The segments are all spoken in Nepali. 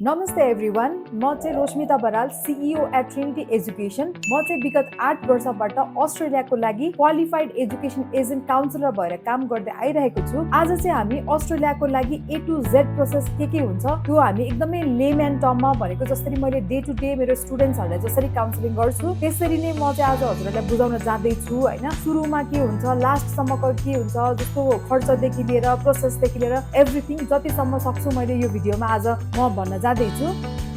नमस्ते एभ्रिवान, म चाहिँ Roshmita Baral, CEO at Trinity Education. म चाहिँ विगत 8 वर्षबाट अस्ट्रेलियाको लागि क्वालिफाइड एजुकेसन एजेन्ट काउन्सिलर भएर काम गर्दै आइरहेको छु। आज चाहिँ हामी अस्ट्रेलियाको लागि ए टु जेड प्रोसेस के हुन्छ त्यो हामी एकदमै लेम्यान टर्ममा भनेको जसरी मैले डे टु डे मेरो स्टुडेन्ट्सहरूलाई जसरी काउन्सिलिङ गर्छु त्यसरी नै म चाहिँ आज हजुरहरूलाई बुझाउन जाँदैछु हैन। सुरुमा के हुन्छ, लास्टसम्मको के हुन्छ, जस्तो खर्चदेखि लिएर प्रोसेसदेखि लिएर एभ्रिथिङ जतिसम्म सक्छु मैले यो भिडियोमा आज म भन्न जाँदैछु।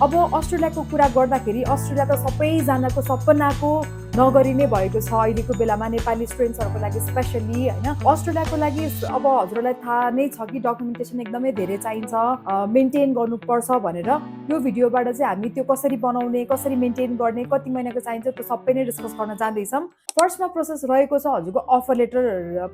अब अस्ट्रेलियाको कुरा गर्दाखेरि अस्ट्रेलिया त सबैजनाको सपनाको नगरी नै भएको छ अहिलेको बेलामा, नेपाली स्टुडेन्ट्सहरूको लागि स्पेसली हैन। अस्ट्रेलियाको लागि अब हजुरलाई थाहा नै छ कि डकुमेन्टेसन एकदमै धेरै चाहिन्छ, मेन्टेन गर्नुपर्छ भनेर। यो भिडियोबाट चाहिँ हामी त्यो कसरी बनाउने, कसरी मेन्टेन गर्ने, कति महिनाको चाहिन्छ त्यो सबै नै डिस्कस गर्न जाँदैछौँ। फर्स्टमा प्रोसेस रहेको छ हजुरको अफर लेटर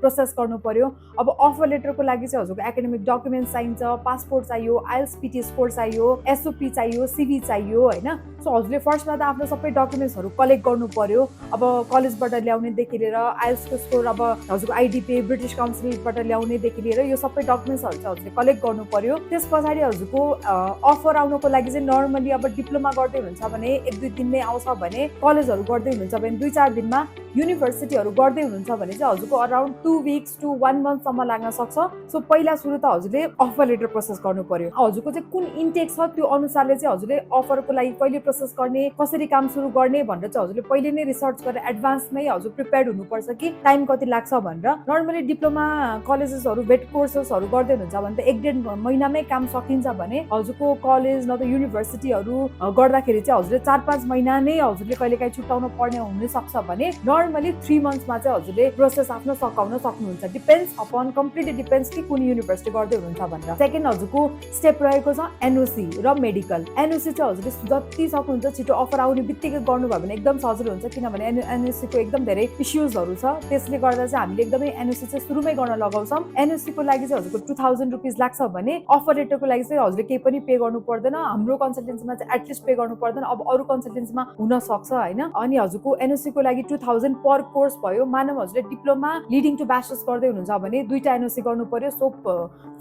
प्रोसेस गर्नु पर्यो। अब अफर लेटरको लागि चाहिँ हजुरको एकाडेमिक डकुमेन्ट्स चाहिन्छ, पासपोर्ट चाहियो, आइएल्स पिटी स्कोर चाहियो, एसओपी चाहियो, सिभी चाहियो हैन। सो हजुरले फर्स्टमा त आफ्नो सबै डकुमेन्ट्सहरू कलेक्ट गर्नु पर्यो। अब कलेजबाट ल्याउनेदेखि लिएर आइएल्सको स्कोर, अब हजुरको आइडिपी ब्रिटिस काउन्सिलबाट ल्याउनेदेखि लिएर यो सबै डकुमेन्ट्सहरू चाहिँ हजुरले कलेक्ट गर्नु पर्यो। त्यस पछाडि हजुरको अफर आउनको लागि चाहिँ नर्मली अब डिप्लोमा गर्दै हुनुहुन्छ भने 1-2 दिनमै आउँछ भने, कलेजहरू गर्दै हुनुहुन्छ भने 2-4 दिनमा, युनिभर्सिटीहरू गर्दै हुनुहुन्छ भने चाहिँ हजुरको अराउन्ड 2 weeks to 1 monthसम्म लाग्न सक्छ। सो पहिला सुरु त हजुरले अफर लेटर प्रोसेस गर्नु पर्यो। हजुरको चाहिँ कुन इन्टेक छ त्यो अनुसारले चाहिँ हजुरले अफरको लागि कहिले प्रोसेस गर्ने, कसरी काम सुरु गर्ने भनेर चाहिँ हजुरले पहिले नै रिसर्च गरेर एडभान्समै हजुर प्रिपेयर्ड हुनुपर्छ कि टाइम कति लाग्छ भनेर। नर्मली डिप्लोमा कलेजेसहरू, वेट कोर्सेसहरू गर्दै हुनुहुन्छ भने त 1-1.5 महिनामै काम सकिन्छ भने हजुरको कलेज न त युनिभर्सिटीहरू गर्दाखेरि चाहिँ हजुरले 4-5 महिना नै हजुरले कहिलेकाहीँ छुट्याउनु पर्ने हुनसक्छ भने नर्मली 3 मन्थ्समा चाहिँ हजुरले प्रोसेस आफ्नो सकाउन सक्नुहुन्छ। डिपेन्ड्स अपन, कम्प्लिटली डिपेन्ड्स कि कुन युनिभर्सिटी गर्दै हुनुहुन्छ भनेर। सेकेन्ड हजुरको स्टेप रहेको छ एनओसी र मेडिकल। एनओसी चाहिँ हजुरले जति सक्नुहुन्छ छिटो अफर आउने बित्तिकै गर्नुभयो भने एकदम सजिलो हुन्छ, किनभने एनओसीको एकदम धेरै इस्युजहरू छ। त्यसले गर्दा चाहिँ हामीले एकदमै एनओसी चाहिँ सुरुमै गर्न लगाउँछौँ। एनओसीको लागि चाहिँ हजुरको 2000 रुपिस लाग्छ भने अफर लेटरको लागि चाहिँ हजुरले केही पनि पे गर्नु पर्दैन। हाम्रो कन्सल्टेन्सीमा चाहिँ एटलिस्ट पे गर्नु पर्दैन, अब अरू कन्सल्टेन्सीमा हुन सक्छ हैन। अनि हजुरको एनओसीको लागि 2000 पर कोर्स भयो। मानव हजुरले डिप्लोमा लिडिङ टु ब्याचलर्स गर्दै हुनुहुन्छ भने 2टा एनओसी गर्नु पर्यो। सो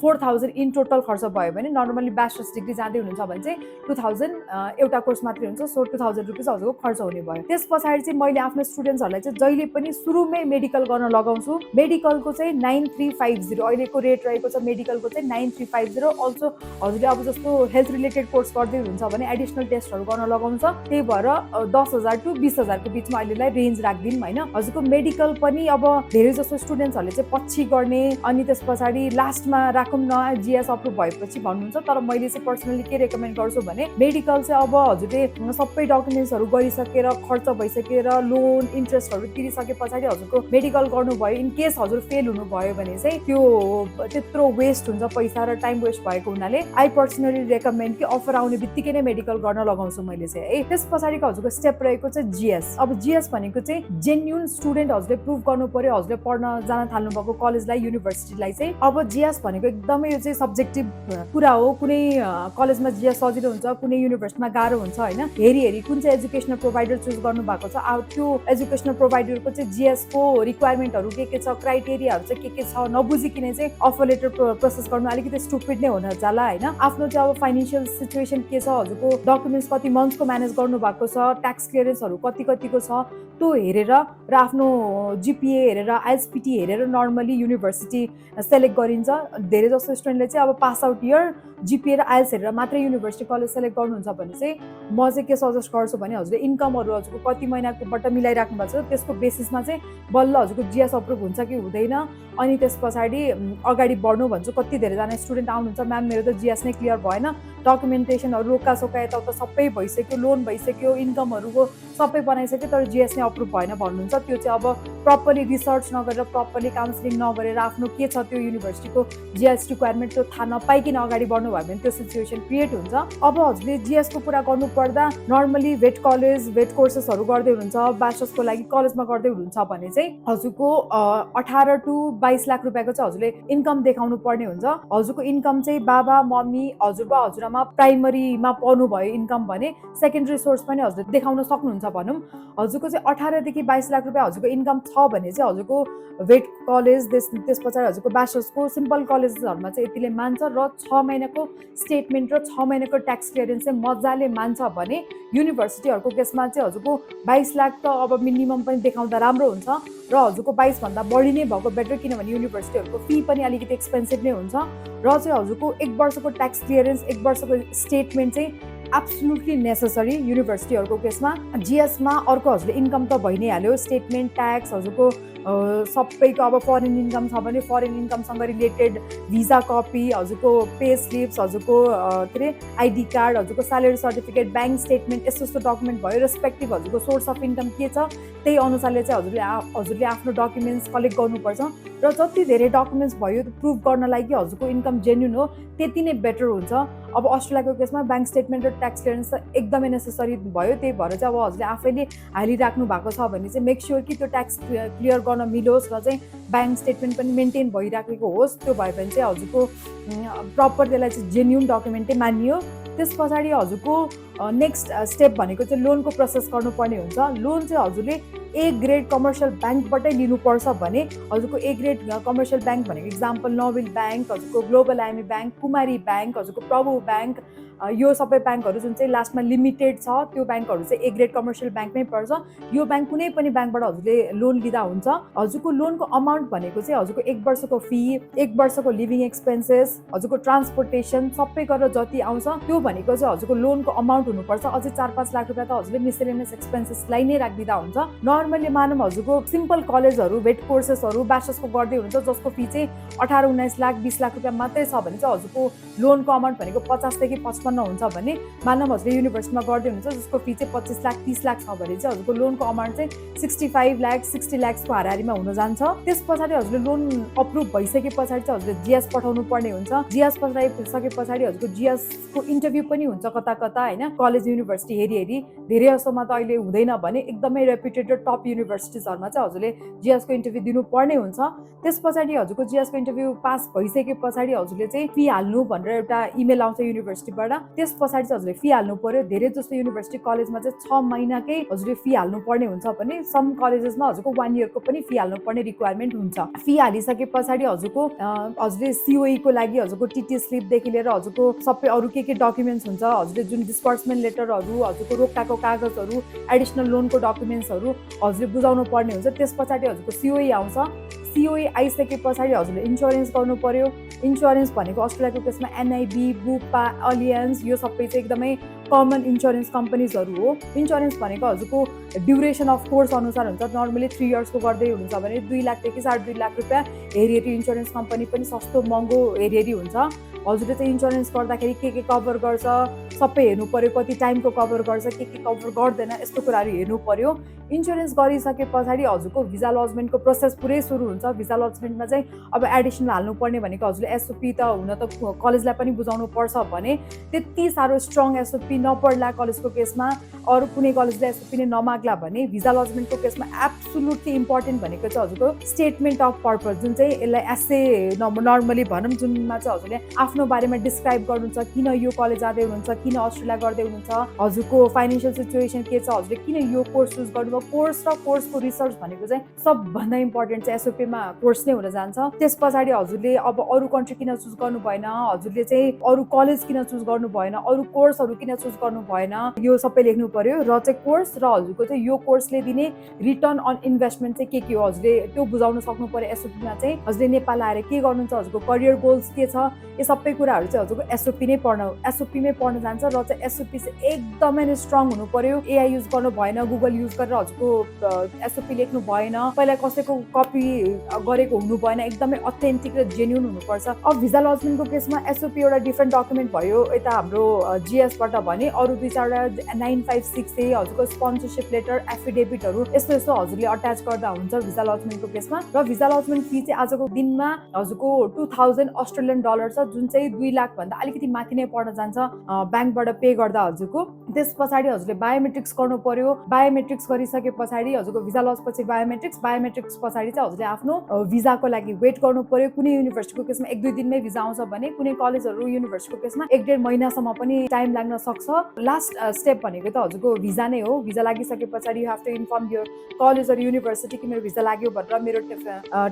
4000 इन टोटल खर्च भयो भने, नर्मली ब्याचलर्स डिग्री जाँदै हुनुहुन्छ भने चाहिँ 2000 एउटा कोर्स मात्रै हुन्छ। सो 2000 रुपिस हजुरको खर्च हुने भयो। त्यस पछाडि चाहिँ मैले आफ्नो स्टुडेन्ट्सहरूलाई चाहिँ जहिले पनि सुरुमै मेडिकल गर्न लगाउँछु। मेडिकलको चाहिँ 9350 अहिलेको रेट रहेको छ। मेडिकलको चाहिँ 9350। अल्सो हजुरले अब जस्तो हेल्थ रिलेटेड कोर्स गर्दै हुनुहुन्छ भने एडिसनल टेस्टहरू गर्न लगाउँछ। त्यही भएर 10,000 to 20,000 को बिचमा अहिलेलाई रेन्ज राख्दिउँ हैन। हजुरको मेडिकल पनि अब धेरै जसो स्टुडेन्ट्सहरूले चाहिँ पछि गर्ने अनि त्यस पछाडि लास्टमा राखौँ न जिएस अप्रुभ भएपछि भन्नुहुन्छ। तर मैले चाहिँ पर्सनली के रेकमेन्ड गर्छु भने मेडिकल चाहिँ अब हजुरले सबै डकुमेन्ट्सहरू गरिसकेर, खर्च भइसकेर, लोन इन्ट्रेस्टहरू तिरिसके पछाडि हजुरको मेडिकल गर्नुभयो, इन केस हजुर फेल हुनुभयो भने चाहिँ त्यो त्यत्रो वेस्ट हुन्छ, पैसा र टाइम वेस्ट भएको हुनाले आई पर्सनली रेकमेन्ड कि अफर आउने बित्तिकै नै मेडिकल गर्न लगाउँछु मैले चाहिँ है। त्यस पछाडिको हजुरको स्टेप रहेको चाहिँ जिएस। अब जिएस भनेको चाहिँ जेन्युन स्टुडेन्ट हजुरले प्रुभ गर्नु पर्यो हजुरले पढ्न जान थाल्नु भएको कलेजलाई, युनिभर्सिटीलाई चाहिँ। अब जिएस भनेको एकदमै यो चाहिँ सब्जेक्टिभ कुरा हो। कुनै कलेजमा जिएस सजिलो हुन्छ, कुनै युनिभर्सिटीमा गाह्रो हुन्छ हैन। हेरी कुन चाहिँ एजुकेसनल प्रोभाइडर चुज गर्नु भएको छ, त्यो एजुकेसनल प्रोभाइडरको चाहिँ जिएसको रिक्वायरमेन्टहरू के छ, क्राइटेरियाहरू चाहिँ के छ नबुझिकन चाहिँ अफर लेटर प्रोसेस गर्नु अलिकति स्टुपिड नै हुन जाला हैन। आफ्नो चाहिँ अब फाइनेन्शियल सिचुएसन के छ, हजुरको डकुमेन्ट्स कति मन्थ्सको म्यानेज गर्नु भएको छ, ट्याक्स क्लियरेन्सहरू कतिको छ त्यो हेरेर र आफ्नो जिपिए हेरेर, आइएल्सपिटी हेरेर नर्मली युनिभर्सिटी सेलेक्ट गरिन्छ। धेरै जसो स्टुडेन्टले चाहिँ अब पास आउट इयर, जिपिए र आइएल्स हेरेर मात्रै युनिभर्सिटी कलेज सेलेक्ट गर्नुहुन्छ भने चाहिँ म चाहिँ के सजेस्ट गर्छु भने हजुरले इन्कमहरू हजुरको कति महिनाकोबाट मिलाइराख्नु भएको छ त्यसको बेसिसमा चाहिँ बल्ल हजुरको जिएस अप्रुभ हुन्छ कि हुँदैन। अनि त्यस पछाडि अगाडि बढ्नु भन्छु। कति धेरैजना स्टुडेन्ट आउनुहुन्छ, म्याम मेरो त जिएस नै क्लियर भएन, डकुमेन्टेसनहरू रोकासोका यताउता सबै भइसक्यो, लोन भइसक्यो, इन्कमहरूको सबै बनाइसक्यो, तर जिएस नै अप्रुभ भएन भन्नुहुन्छ। त्यो चाहिँ अब प्रपरली रिसर्च नगरेर, प्रपरली काउन्सिलिङ नगरेर, आफ्नो के छ त्यो युनिभर्सिटीको जिएस रिक्वायरमेन्ट त्यो थाहा नपाइकन अगाडि बढ्नु भयो भने त्यो सिचुएसन क्रिएट हुन्छ। अब हजुरले जिएसको कुरा गर्नु पर्दा नर्मली वेट कलेज, वेट कोर्सेसहरू गर्दै हुनुहुन्छ, ब्याचलर्सको लागि कलेजमा गर्दै हुनुहुन्छ भने चाहिँ हजुरको 18 to 22 लाख रुपियाँको चाहिँ हजुरले इन्कम देखाउनु पर्ने हुन्छ। हजुरको इन्कम चाहिँ बाबा मम्मी, हजुरबा हजुरआमा अवस्थामा प्राइमरीमा पढ्नु भयो इन्कम भने सेकेन्डरी सोर्स पनि हजुरले देखाउन सक्नुहुन्छ भनौँ। हजुरको चाहिँ 18 देखि 22 लाख रुपियाँ हजुरको इन्कम छ भने चाहिँ हजुरको वेट कलेज त्यस पछाडि हजुरको ब्याचलर्सको सिम्पल कलेजेसहरूमा चाहिँ यतिले मान्छ र 6 महिनाको स्टेटमेन्ट र 6 महिनाको ट्याक्स क्लियरेन्स चाहिँ मजाले मान्छ भने युनिभर्सिटीहरूको केसमा चाहिँ हजुरको 22 लाख त अब मिनिमम पनि देखाउँदा राम्रो हुन्छ र हजुरको 22 भन्दा बढी नै भएको बेटर, किनभने युनिभर्सिटीहरूको फी पनि अलिकति एक्सपेन्सिभ नै हुन्छ र चाहिँ हजुरको 1 वर्षको ट्याक्स क्लियरेन्स 1 वर्षको स्टेटमेन्ट चाहिँ एब्सोल्युटली नेसेसरी युनिभर्सिटीहरूको केसमा। जीएसमा अर्को हजुरले इन्कम त भइ नै हाल्यो, स्टेटमेन्ट ट्याक्स हजुरको सबैको अब फरेन इन्कम छ भने फरेन इन्कमसँग रिलेटेड भिजा कपी हजुरको पे स्लिप्स हजुरको के अरे आइडी कार्ड हजुरको स्यालेरी सर्टिफिकेट ब्याङ्क स्टेटमेन्ट यस्तो यस्तो डकुमेन्ट भयो। रेस्पेक्टिभ हजुरको सोर्स अफ इन्कम के छ त्यही अनुसारले चाहिँ हजुरले आफ्नो डकुमेन्ट्स कलेक्ट गर्नुपर्छ र जति धेरै डकुमेन्ट्स भयो प्रुभ गर्नलाई कि हजुरको इन्कम जेन्युन हो त्यति नै बेटर हुन्छ। अब अस्ट्रेलियाको केसमा ब्याङ्क स्टेटमेन्ट र ट्याक्स क्लियरेन्स एकदमै नेसेसरी भयो, त्यही भएर चाहिँ अब हजुरले आफैले हालिराख्नु भएको छ भने चाहिँ मेक स्योर कि त्यो ट्याक्स क्लियर गर्न मिलोस् र चाहिँ ब्याङ्क स्टेटमेन्ट पनि मेन्टेन भइराखेको होस्। त्यो भयो भने चाहिँ हजुरको प्रपर त्यसलाई चाहिँ जेन्युन डकुमेन्टै मानियो। त्यस पछाडि हजुरको नेक्स्ट स्टेप भनेको चाहिँ लोनको प्रोसेस गर्नुपर्ने हुन्छ। लोन चाहिँ हजुरले ए ग्रेड कमर्सियल ब्याङ्कबाटै लिनुपर्छ भने हजुरको ए ग्रेड कमर्सियल ब्याङ्क भनेको इक्जाम्पल नोबेल ब्याङ्क हजुरको ग्लोबल आइएमई ब्याङ्क कुमारी ब्याङ्क हजुरको प्रभु ब्याङ्क यो सबै ब्याङ्कहरू जुन चाहिँ लास्टमा लिमिटेड छ त्यो ब्याङ्कहरू चाहिँ ए ग्रेड कमर्सियल ब्याङ्कमै पर्छ। यो ब्याङ्क कुनै पनि ब्याङ्कबाट हजुरले लोन लिँदा हुन्छ। हजुरको लोनको अमाउन्ट भनेको चाहिँ हजुरको 1 वर्षको फी 1 वर्षको लिभिङ एक्सपेन्सेस हजुरको ट्रान्सपोर्टेसन सबै गरेर जति आउँछ त्यो भनेको चाहिँ हजुरको लोनको अमाउन्ट हुनुपर्छ। अझै 4-5 लाख रुपियाँ त हजुरले मिसलेनियस एक्सपेन्सेसलाई नै राखिदिँदा हुन्छ। नर्मली मानौँ हजुरको सिम्पल कलेजहरू वेट कोर्सेसहरू ब्याचलर्सको गर्दै हुन्छ जसको फी चाहिँ 18-19 लाख 20 लाख रुपियाँ मात्रै छ भने चाहिँ हजुरको लोनको अमाउन्ट भनेको 50 देखि 55 हुन्छ भने मानौँ हजुरले युनिभर्सिटीमा गर्दै हुनुहुन्छ जसको फी चाहिँ 25 लाख 30 लाख छ भने चाहिँ हजुरको लोनको अमाउन्ट चाहिँ 65 लाख 60 लाखको हाराहारीमा हुन जान्छ। त्यस पछाडि हजुरले लोन अप्रुभ भइसके पछाडि चाहिँ हजुरले जिएस पठाउनु पर्ने हुन्छ। जिएस पठाइसके पछाडि हजुरको जिएसको इन्टरभ्यू पनि हुन्छ कता कता होइन, कलेज युनिभर्सिटी हेरी धेरै जसोमा त अहिले हुँदैन भने एकदमै रेप्युटेड र टप युनिभर्सिटिजहरूमा चाहिँ हजुरले जिएसको इन्टरभ्यू दिनुपर्ने हुन्छ। त्यस पछाडि हजुरको जिएसको इन्टरभ्यू पास भइसके पछाडि हजुरले चाहिँ फी हाल्नु भनेर एउटा इमेल आउँछ युनिभर्सिटीबाट। त्यस पछाडि चाहिँ हजुरले फी हाल्नु पर्यो। धेरै जस्तो युनिभर्सिटी कलेजमा चाहिँ 6 महिनाकै हजुरले फी हाल्नु पर्ने हुन्छ भने सम कलेजेसमा हजुरको 1 इयरको पनि फी हाल्नु पर्ने रिक्वायरमेन्ट हुन्छ। फी हालिसके पछाडि हजुरले सिओई को लागि हजुरको टिटी स्लिपदेखि लिएर हजुरको सबै अरू के डकुमेन्ट्स हुन्छ हजुरले जुन डिस्बर्समेन्ट लेटरहरू हजुरको रोक्टाको कागजहरू एडिसनल लोनको डकुमेन्ट्सहरू हजुरले बुझाउनु पर्ने हुन्छ। त्यस पछाडि हजुरको सिओई आउँछ। सिओई आइसके पछाडि हजुरले इन्स्योरेन्स गर्नु पर्यो। इन्स्योरेन्स भनेको अस्ट्रेलियाको केसमा एनआइबी बुपा अलियन्स यो सबै चाहिँ एकदमै कमन इन्स्योरेन्स कम्पनीजहरू हो। इन्स्योरेन्स भनेको हजुरको ड्युरेसन अफ कोर्स अनुसार हुन्छ। नर्मली 3 इयर्सको गर्दै हुनुहुन्छ भने 2 लाखदेखि 2.5 लाख रुपियाँ हेरी इन्स्योरेन्स कम्पनी पनि सस्तो महँगो हेरी हुन्छ। हजुरले चाहिँ इन्स्योरेन्स गर्दाखेरि के कभर गर्छ सबै हेर्नु पर्यो, कति टाइमको कभर गर्छ के कभर गर्दैन यस्तो कुराहरू हेर्नु पर्यो। इन्स्योरेन्स गरिसके पछाडि हजुरको भिजा लजमेन्टको प्रोसेस पुरै सुरु हुन्छ। भिजा लजमेन्टमा चाहिँ अब एडिसनल हाल्नुपर्ने भनेको हजुरले एसओपी त हुन त कलेजलाई पनि बुझाउनु पर्छ भने त्यति साह्रो स्ट्रङ एसओपी नपढ्ला कलेजको केसमा अरू कुनै कलेजले एसओपी नै नमाग्ला भने भिजा लजमेन्टको केसमा एब्सोल्युटली इम्पोर्टेन्ट भनेको चाहिँ हजुरको स्टेटमेन्ट अफ पर्पज जुन चाहिँ यसलाई एसे नर्मली भनौँ जुनमा चाहिँ हजुरले आफ्नो बारेमा डिस्क्राइब गर्नुहुन्छ किन यो कलेज जाँदै हुनुहुन्छ किन अस्ट्रेलिया गर्दै हुनुहुन्छ हजुरको फाइनेन्सियल सिचुएसन के छ हजुरले किन यो कोर्स चुज गर्नुभयो। कोर्स र कोर्सको रिसर्च भनेको चाहिँ सबभन्दा इम्पोर्टेन्ट चाहिँ एसओपीमा कोर्स नै हुन जान्छ। त्यस पछाडि हजुरले अब अरू कन्ट्री किन चुज गर्नु भएन हजुरले चाहिँ अरू कलेज किन चुज गर्नु भएन अरू कोर्सहरू किन चुज गर्नु भएन यो सबै लेख्नु पर्यो र चाहिँ कोर्स र हजुरको चाहिँ यो कोर्सले दिने रिटर्न अन इन्भेस्टमेन्ट चाहिँ के हो हजुरले त्यो बुझाउन सक्नु पर्यो। एसओपीमा चाहिँ हजुरले नेपाल आएर के गर्नुहुन्छ हजुरको करियर गोल्स के छ यो सबै कुराहरू चाहिँ हजुरको एसओपीमै पढ्न जान्छ र चाहिँ एसओपी चाहिँ एकदमै नै स्ट्रङ हुनु पर्यो। एआई युज गर्नु भएन गुगल युज गरेर हजुरको एसओपी लेख्नु भएन पहिला कसैको कपी गरेको हुनु भएन एकदमै अथेन्टिक र जेन्युन हुनुपर्छ। अब भिजा लजमेन्टको केसमा एसओपी एउटा डिफ्रेन्ट डकुमेन्ट भयो यता हाम्रो जिएसबाट भने अरू 2-4वटा 956 ए हजुरको स्पोन्सरशिप लेटर एफिडेभिटहरू यस्तो हजुरले अट्याच गर्दा हुन्छ भिजा लजमेन्टको केसमा। र भिजा लजमेन्ट फी चाहिँ आजको दिनमा हजुरको 2000 अस्ट्रेलियन डलर छ, जुन चाहिँ 2 लाख भन्दा अलिकति माथि नै पर्न जान्छ ब्याङ्कबाट पे गर्दा हजुरको। त्यस पछाडि हजुरले बायोमेट्रिक्स गर्नु पर्यो। बायोमेट्रिक्स गरिसके पछाडि हजुरको भिजा लज पछि बायोमेट्रिक्स पछाडि चाहिँ हजुरले आफ्नो भिजाको लागि वेट गर्नु पर्यो। कुनै युनिभर्सिटीको केसमा 1-2 दिनमै भिजा आउँछ भने कुनै कलेजहरू युनिभर्सिटीको केसमा 1-1.5 महिनासम्म पनि टाइम लाग्न सक्छ। लास्ट स्टेप भनेको त हजुरको भिजा नै हो। भिजा लागिसके पछाडि you have to inform your college or university कि मेरो भिजा लाग्यो भनेर मेरो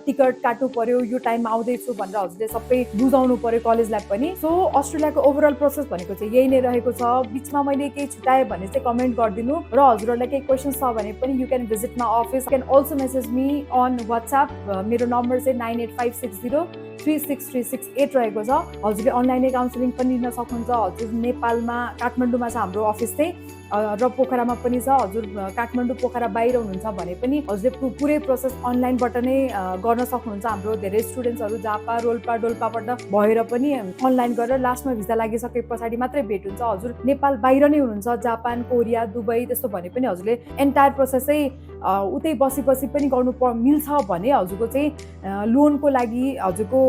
टिकट काट्नु पर्यो, यो टाइममा आउँदैछु भनेर हजुरले सबै बुझाउनु पर्यो कलेजलाई पनि। सो अस्ट्रेलियाको ओभरअल प्रोसेस भनेको चाहिँ यही नै रहेको छ। बिचमा मैले केही छुटाएँ भने चाहिँ कमेन्ट गरिदिनु, र हजुरहरूलाई केही क्वेसन्स छ भने पनि you can visit my office, can also message me on WhatsApp. मेरो नम्बर चाहिँ 9856036368 रहेको छ। हजुरले अनलाइनै काउन्सिलिङ पनि लिन सक्नुहुन्छ। हजुर नेपालमा काठमाडौँमा छ हाम्रो अफिस चाहिँ, र पोखरामा पनि छ। हजुर काठमाडौँ पोखरा बाहिर हुनुहुन्छ भने पनि हजुरले पुरै प्रोसेस अनलाइनबाट नै गर्न सक्नुहुन्छ। हाम्रो धेरै स्टुडेन्ट्सहरू झापा रोल्पा डोल्पाबाट भएर पनि अनलाइन गरेर लास्टमा भिजा लागिसके पछाडि मात्रै भेट हुन्छ। हजुर नेपाल बाहिर नै हुनुहुन्छ, जापान कोरिया दुबई त्यस्तो भने पनि हजुरले एन्टायर प्रोसेसै उतै बसी पनि गर्नु मिल्छ भने हजुरको चाहिँ लोनको लागि हजुरको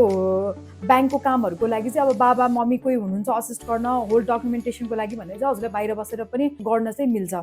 ब्याङ्कको कामहरूको लागि चाहिँ अब बाबा मम्मी कोही हुनुहुन्छ असिस्ट गर्न होल डकुमेन्टेसनको लागि भने चाहिँ हजुरले बाहिर बसेर पनि गर्न चाहिँ मिल्छ।